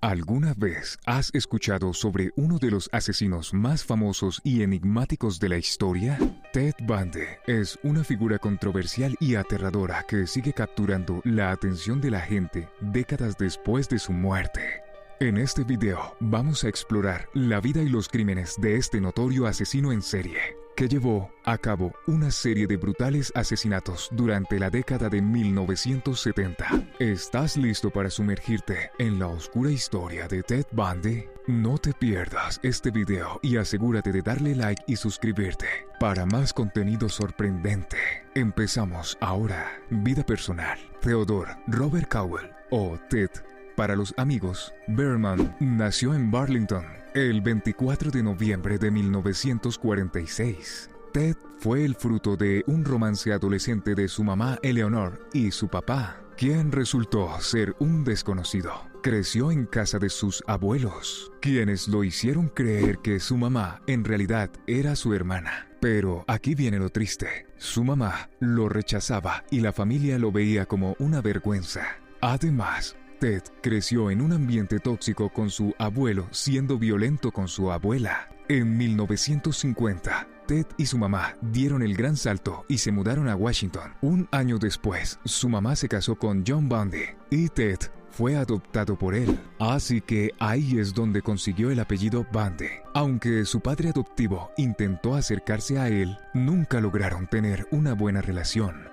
¿Alguna vez has escuchado sobre uno de los asesinos más famosos y enigmáticos de la historia? Ted Bundy es una figura controversial y aterradora que sigue capturando la atención de la gente décadas después de su muerte. En este video vamos a explorar la vida y los crímenes de este notorio asesino en serie, que llevó a cabo una serie de brutales asesinatos durante la década de 1970. ¿Estás listo para sumergirte en la oscura historia de Ted Bundy? No te pierdas este video y asegúrate de darle like y suscribirte para más contenido sorprendente. Empezamos ahora. Vida personal. Theodore Robert Cowell, o Ted para los amigos, Berman, nació en Burlington el 24 de noviembre de 1946. Ted fue el fruto de un romance adolescente de su mamá Eleanor y su papá, quien resultó ser un desconocido. Creció en casa de sus abuelos, quienes lo hicieron creer que su mamá en realidad era su hermana. Pero aquí viene lo triste. Su mamá lo rechazaba y la familia lo veía como una vergüenza. Además, Ted creció en un ambiente tóxico con su abuelo, siendo violento con su abuela. En 1950, Ted y su mamá dieron el gran salto y se mudaron a Washington. Un año después, su mamá se casó con John Bundy y Ted fue adoptado por él. Así que ahí es donde consiguió el apellido Bundy. Aunque su padre adoptivo intentó acercarse a él, nunca lograron tener una buena relación.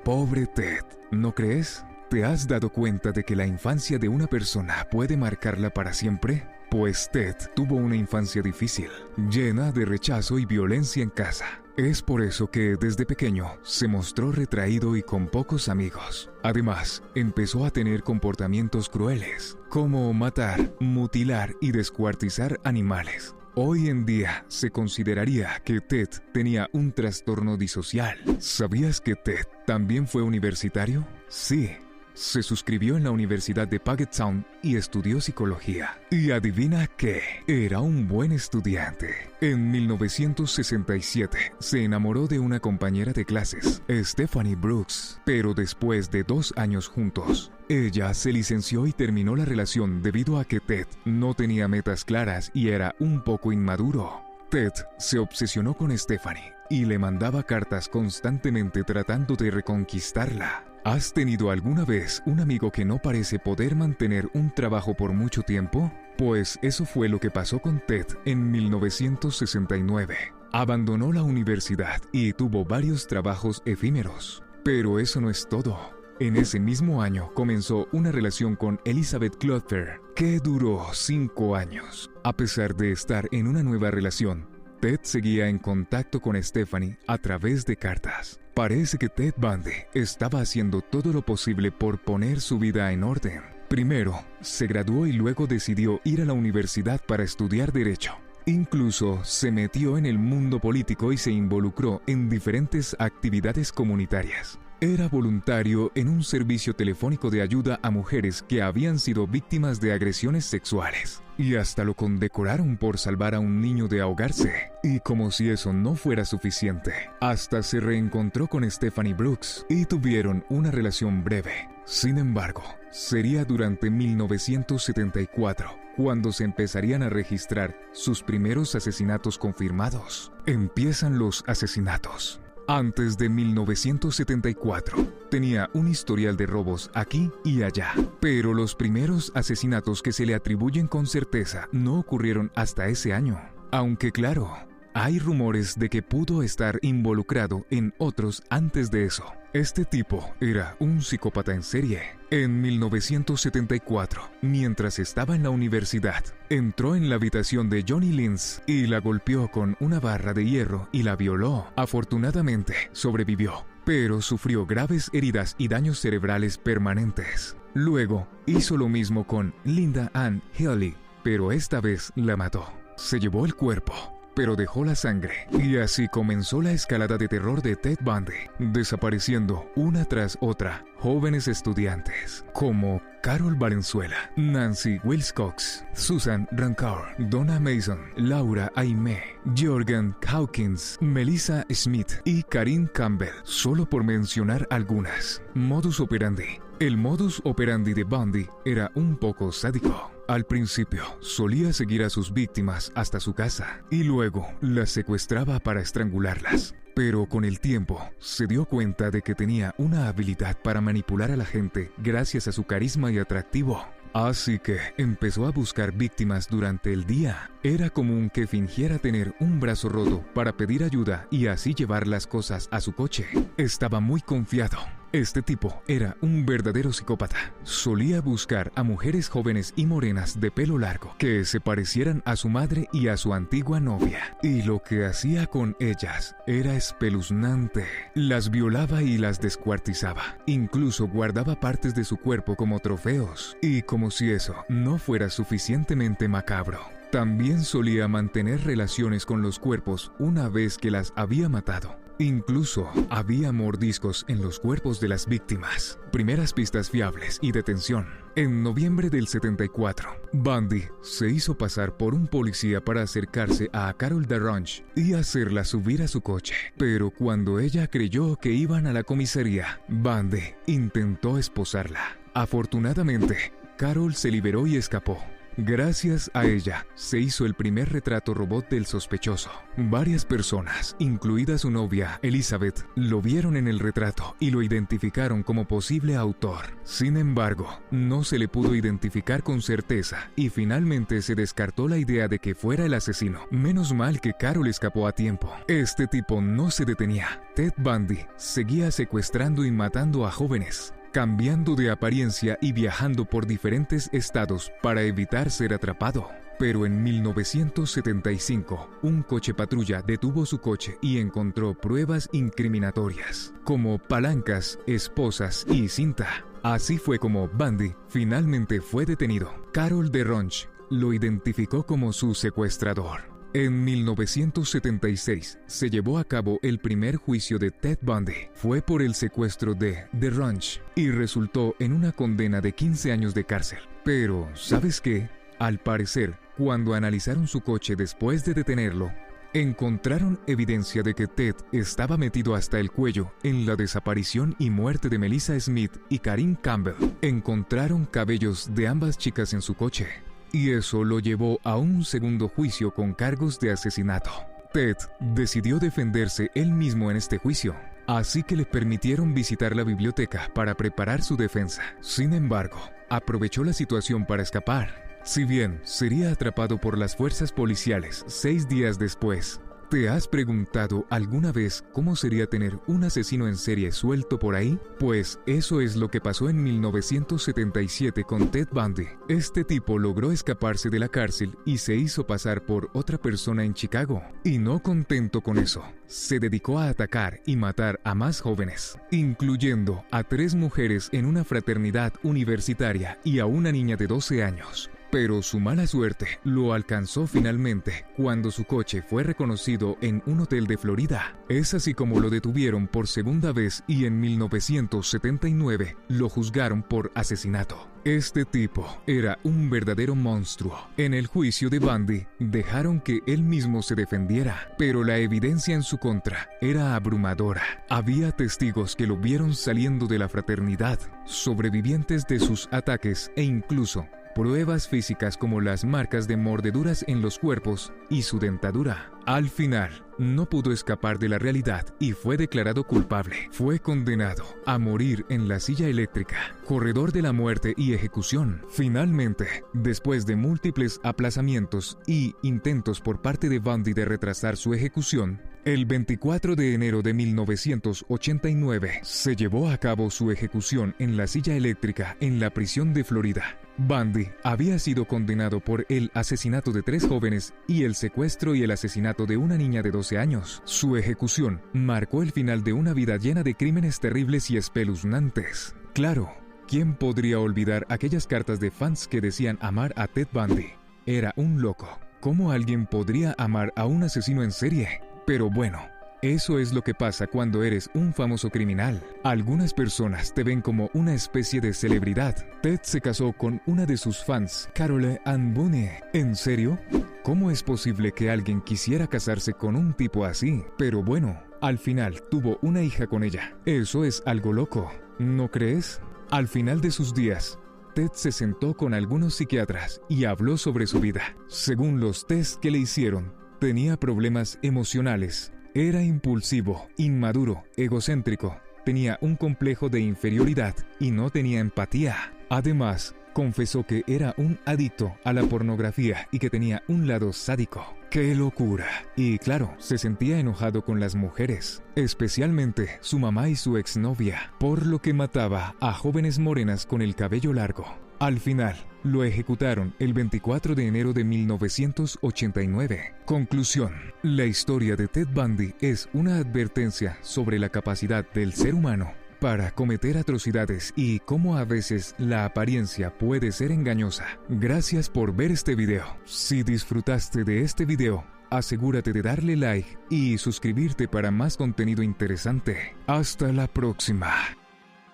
Pobre Ted, ¿no crees? ¿Te has dado cuenta de que la infancia de una persona puede marcarla para siempre? Pues Ted tuvo una infancia difícil, llena de rechazo y violencia en casa. Es por eso que desde pequeño se mostró retraído y con pocos amigos. Además, empezó a tener comportamientos crueles, como matar, mutilar y descuartizar animales. Hoy en día se consideraría que Ted tenía un trastorno disocial. ¿Sabías que Ted también fue universitario? Sí. Se suscribió en la Universidad de Puget Sound y estudió psicología. Y adivina qué, era un buen estudiante. En 1967 se enamoró de una compañera de clases, Stephanie Brooks, pero después de 2 años juntos, ella se licenció y terminó la relación debido a que Ted no tenía metas claras y era un poco inmaduro. Ted se obsesionó con Stephanie y le mandaba cartas constantemente tratando de reconquistarla. ¿Has tenido alguna vez un amigo que no parece poder mantener un trabajo por mucho tiempo? Pues eso fue lo que pasó con Ted en 1969. Abandonó la universidad y tuvo varios trabajos efímeros. Pero eso no es todo. En ese mismo año comenzó una relación con Elizabeth Clouthier, que duró 5 años. A pesar de estar en una nueva relación, Ted seguía en contacto con Stephanie a través de cartas. Parece que Ted Bundy estaba haciendo todo lo posible por poner su vida en orden. Primero, se graduó y luego decidió ir a la universidad para estudiar Derecho. Incluso se metió en el mundo político y se involucró en diferentes actividades comunitarias. Era voluntario en un servicio telefónico de ayuda a mujeres que habían sido víctimas de agresiones sexuales. Y hasta lo condecoraron por salvar a un niño de ahogarse. Y como si eso no fuera suficiente, hasta se reencontró con Stephanie Brooks y tuvieron una relación breve. Sin embargo, sería durante 1974 cuando se empezarían a registrar sus primeros asesinatos confirmados. Empiezan los asesinatos. Antes de 1974, tenía un historial de robos aquí y allá, pero los primeros asesinatos que se le atribuyen con certeza no ocurrieron hasta ese año. Aunque claro, hay rumores de que pudo estar involucrado en otros antes de eso. Este tipo era un psicópata en serie. En 1974, mientras estaba en la universidad, entró en la habitación de Johnny Lynch y la golpeó con una barra de hierro y la violó. Afortunadamente, sobrevivió, pero sufrió graves heridas y daños cerebrales permanentes. Luego, hizo lo mismo con Linda Ann Healy, pero esta vez la mató. Se llevó el cuerpo, pero dejó la sangre. Y así comenzó la escalada de terror de Ted Bundy, desapareciendo una tras otra jóvenes estudiantes como Carol Valenzuela, Nancy Wilcox, Susan Rancour, Donna Mason, Laura Aimee, Jorgen Hawkins, Melissa Smith y Karine Campbell, solo por mencionar algunas. Modus operandi. El modus operandi de Bundy era un poco sádico. Al principio, solía seguir a sus víctimas hasta su casa y luego las secuestraba para estrangularlas. Pero con el tiempo, se dio cuenta de que tenía una habilidad para manipular a la gente gracias a su carisma y atractivo. Así que empezó a buscar víctimas durante el día. Era común que fingiera tener un brazo roto para pedir ayuda y así llevar las cosas a su coche. Estaba muy confiado. Este tipo era un verdadero psicópata. Solía buscar a mujeres jóvenes y morenas de pelo largo que se parecieran a su madre y a su antigua novia. Y lo que hacía con ellas era espeluznante. Las violaba y las descuartizaba. Incluso guardaba partes de su cuerpo como trofeos. Y como si eso no fuera suficientemente macabro, también solía mantener relaciones con los cuerpos una vez que las había matado. Incluso había mordiscos en los cuerpos de las víctimas. Primeras pistas fiables y detención. En noviembre del 74, Bundy se hizo pasar por un policía para acercarse a Carol DaRonch y hacerla subir a su coche. Pero cuando ella creyó que iban a la comisaría, Bundy intentó esposarla. Afortunadamente, Carol se liberó y escapó. Gracias a ella, se hizo el primer retrato robot del sospechoso. Varias personas, incluida su novia, Elizabeth, lo vieron en el retrato y lo identificaron como posible autor. Sin embargo, no se le pudo identificar con certeza y finalmente se descartó la idea de que fuera el asesino. Menos mal que Carol escapó a tiempo. Este tipo no se detenía. Ted Bundy seguía secuestrando y matando a jóvenes, cambiando de apariencia y viajando por diferentes estados para evitar ser atrapado. Pero en 1975, un coche patrulla detuvo su coche y encontró pruebas incriminatorias, como palancas, esposas y cinta. Así fue como Bundy finalmente fue detenido. Carol DaRonch lo identificó como su secuestrador. En 1976 se llevó a cabo el primer juicio de Ted Bundy. Fue por el secuestro de DaRonch y resultó en una condena de 15 años de cárcel. Pero, ¿sabes qué? Al parecer, cuando analizaron su coche después de detenerlo, encontraron evidencia de que Ted estaba metido hasta el cuello en la desaparición y muerte de Melissa Smith y Karin Campbell. Encontraron cabellos de ambas chicas en su coche. Y eso lo llevó a un segundo juicio con cargos de asesinato. Ted decidió defenderse él mismo en este juicio, así que le permitieron visitar la biblioteca para preparar su defensa. Sin embargo, aprovechó la situación para escapar. Si bien sería atrapado por las fuerzas policiales 6 días después, ¿te has preguntado alguna vez cómo sería tener un asesino en serie suelto por ahí? Pues eso es lo que pasó en 1977 con Ted Bundy. Este tipo logró escaparse de la cárcel y se hizo pasar por otra persona en Chicago. Y no contento con eso, se dedicó a atacar y matar a más jóvenes, incluyendo a 3 mujeres en una fraternidad universitaria y a una niña de 12 años. Pero su mala suerte lo alcanzó finalmente cuando su coche fue reconocido en un hotel de Florida. Es así como lo detuvieron por segunda vez y en 1979 lo juzgaron por asesinato. Este tipo era un verdadero monstruo. En el juicio de Bundy, dejaron que él mismo se defendiera, pero la evidencia en su contra era abrumadora. Había testigos que lo vieron saliendo de la fraternidad, sobrevivientes de sus ataques e incluso pruebas físicas como las marcas de mordeduras en los cuerpos y su dentadura. Al final, no pudo escapar de la realidad y fue declarado culpable. Fue condenado a morir en la silla eléctrica, corredor de la muerte y ejecución. Finalmente, después de múltiples aplazamientos y intentos por parte de Bundy de retrasar su ejecución, el 24 de enero de 1989 se llevó a cabo su ejecución en la silla eléctrica en la prisión de Florida. Bundy había sido condenado por el asesinato de 3 jóvenes y el secuestro y el asesinato de una niña de 12 años. Su ejecución marcó el final de una vida llena de crímenes terribles y espeluznantes. Claro, ¿quién podría olvidar aquellas cartas de fans que decían amar a Ted Bundy? Era un loco. ¿Cómo alguien podría amar a un asesino en serie? Pero bueno, eso es lo que pasa cuando eres un famoso criminal. Algunas personas te ven como una especie de celebridad. Ted se casó con una de sus fans, Carole Ann Boone. ¿En serio? ¿Cómo es posible que alguien quisiera casarse con un tipo así? Pero bueno, al final tuvo una hija con ella. Eso es algo loco, ¿no crees? Al final de sus días, Ted se sentó con algunos psiquiatras y habló sobre su vida. Según los tests que le hicieron, tenía problemas emocionales. Era impulsivo, inmaduro, egocéntrico. Tenía un complejo de inferioridad y no tenía empatía. Además, confesó que era un adicto a la pornografía y que tenía un lado sádico. ¡Qué locura! Y claro, se sentía enojado con las mujeres, especialmente su mamá y su exnovia, por lo que mataba a jóvenes morenas con el cabello largo. Al final, lo ejecutaron el 24 de enero de 1989. Conclusión: la historia de Ted Bundy es una advertencia sobre la capacidad del ser humano para cometer atrocidades y cómo a veces la apariencia puede ser engañosa. Gracias por ver este video. Si disfrutaste de este video, asegúrate de darle like y suscribirte para más contenido interesante. Hasta la próxima.